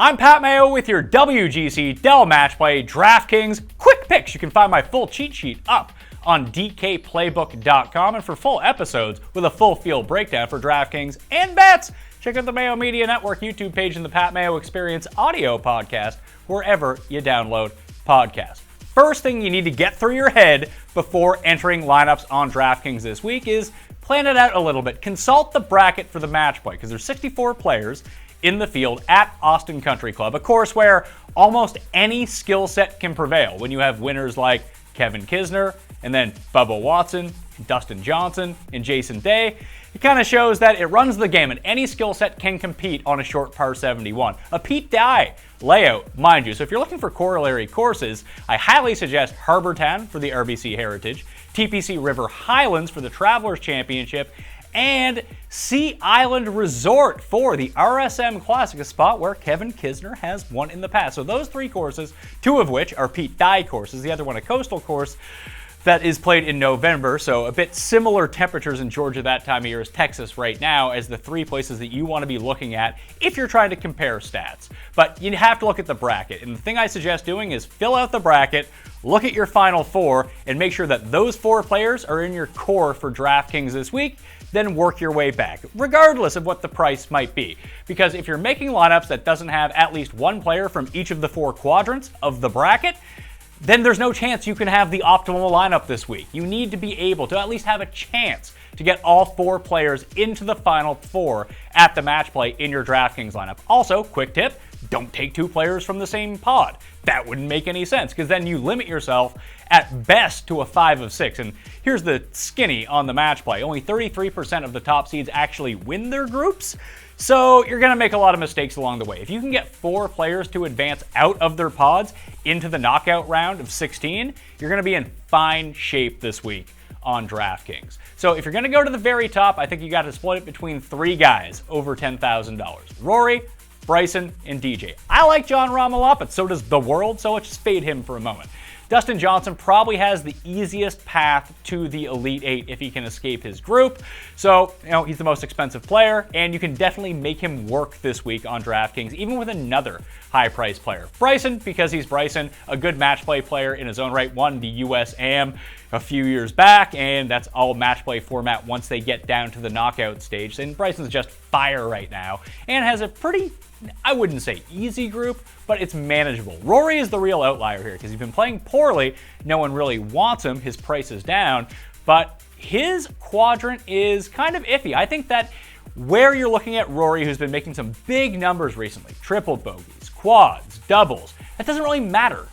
I'm Pat Mayo with your WGC-Dell match play DraftKings quick picks. You can find my full cheat sheet up on dkplaybook.com, and for full episodes with a full field breakdown for DraftKings and bets, check out the Mayo Media Network YouTube page and the Pat Mayo Experience audio podcast wherever you download podcasts. First thing you need to get through your head before entering lineups on DraftKings this week is plan it out a little bit. Consult the bracket for the match play because there's 64 players in the field at Austin Country Club, a course where almost any skill set can prevail when you have winners like Kevin Kisner and then Bubba Watson, Dustin Johnson, and Jason Day. It kind of shows that it runs the game and any skill set can compete on a short par 71. A Pete Dye layout, mind you. So if you're looking for corollary courses, I highly suggest Harbour Town for the RBC Heritage, TPC River Highlands for the Travelers Championship, and Sea Island Resort for the RSM Classic, a spot where Kevin Kisner has won in the past. So those three courses, two of which are Pete Dye courses, the other one a coastal course that is played in November, so a bit similar temperatures in Georgia that time of year as Texas right now as the three places that you want to be looking at if you're trying to compare stats. But you have to look at the bracket, and the thing I suggest doing is fill out the bracket, look at your final four, and make sure that those four players are in your core for DraftKings this week, then work your way back, regardless of what the price might be. Because if you're making lineups that doesn't have at least one player from each of the four quadrants of the bracket, then there's no chance you can have the optimal lineup this week. You need to be able to at least have a chance to get all four players into the final four at the match play in your DraftKings lineup. Also, quick tip, don't take two players from the same pod. That wouldn't make any sense because then you limit yourself at best to a 5 of 6. And here's the skinny on the match play. Only 33% of the top seeds actually win their groups. So you're going to make a lot of mistakes along the way. If you can get four players to advance out of their pods into the knockout round of 16, you're going to be in fine shape this week on DraftKings. So if you're going to go to the very top, I think you got to split it between three guys over $10,000. Rory, Bryson, and DJ. I like John Rahm a lot, but so does the world, so let's just fade him for a moment. Dustin Johnson probably has the easiest path to the Elite Eight if he can escape his group. So, he's the most expensive player, and you can definitely make him work this week on DraftKings, even with another high-priced player. Bryson, because he's Bryson, a good match play player in his own right, won the US Am a few years back, and that's all match play format once they get down to the knockout stage. And Bryson's just fire right now, and has a pretty, I wouldn't say easy group, but it's manageable. Rory is the real outlier here because he's been playing poorly. No one really wants him. His price is down, but his quadrant is kind of iffy. I think that where you're looking at Rory, who's been making some big numbers recently, triple bogeys, quads, doubles, that doesn't really matter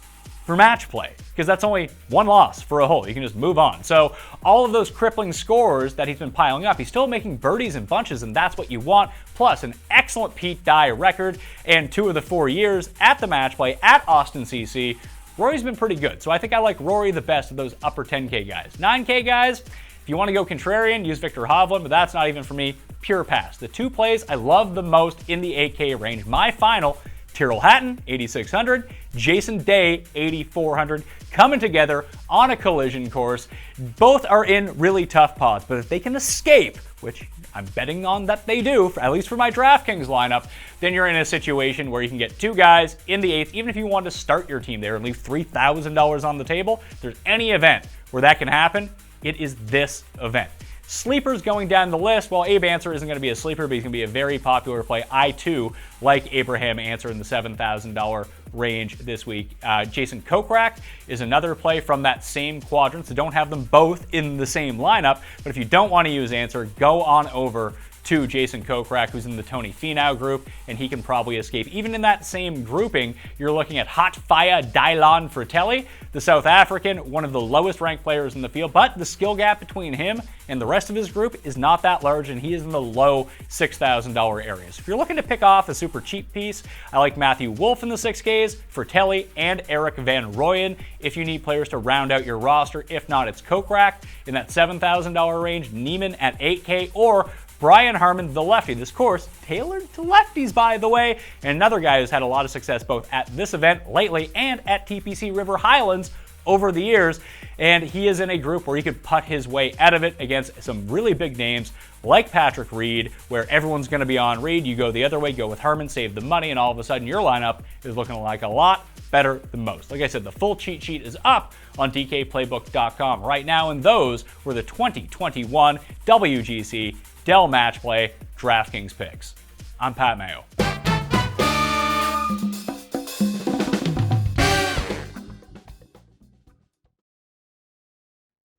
for match play because that's only one loss for a hole. You can just move on. So all of those crippling scores that he's been piling up, he's still making birdies in bunches, and that's what you want. Plus an excellent Pete Dye record and 2 of the 4 years at the match play at Austin CC. Rory's been pretty good. So I think I like Rory the best of those upper 10K guys. 9K guys, if you want to go contrarian, use Victor Hovland, but that's not even for me. Pure pass. The two plays I love the most in the 8K range. My final, Tyrrell Hatton, 8,600, Jason Day, 8,400, coming together on a collision course. Both are in really tough pods, but if they can escape, which I'm betting on that they do, at least for my DraftKings lineup, then you're in a situation where you can get two guys in the 8th, even if you want to start your team there and leave $3,000 on the table. If there's any event where that can happen, it is this event. Sleepers going down the list. Well, Abe Answer isn't going to be a sleeper, but he's going to be a very popular play. I, too, like Abraham Answer in the $7,000 range this week. Jason Kokrak is another play from that same quadrant, so don't have them both in the same lineup. But if you don't want to use Answer, go on over to Jason Kokrak, who's in the Tony Finau group, and he can probably escape. Even in that same grouping, you're looking at Hot Fire Dylan Fratelli, the South African, one of the lowest ranked players in the field, but the skill gap between him and the rest of his group is not that large, and he is in the low $6,000 areas. If you're looking to pick off a super cheap piece, I like Matthew Wolff in the 6Ks, Fratelli, and Eric Van Rooyen if you need players to round out your roster. If not, it's Kokrak in that $7,000 range, Neiman at 8K, or Brian Harman, the lefty. This course tailored to lefties, by the way, and another guy who's had a lot of success both at this event lately and at TPC River Highlands over the years, and he is in a group where he could putt his way out of it against some really big names like Patrick Reed, where everyone's going to be on Reed. You go the other way, go with Herman, save the money, and all of a sudden your lineup is looking like a lot better than most. Like I said, the full cheat sheet is up on DKPlaybook.com right now, and those were the 2021 WGC-Dell Match Play DraftKings picks. I'm Pat Mayo.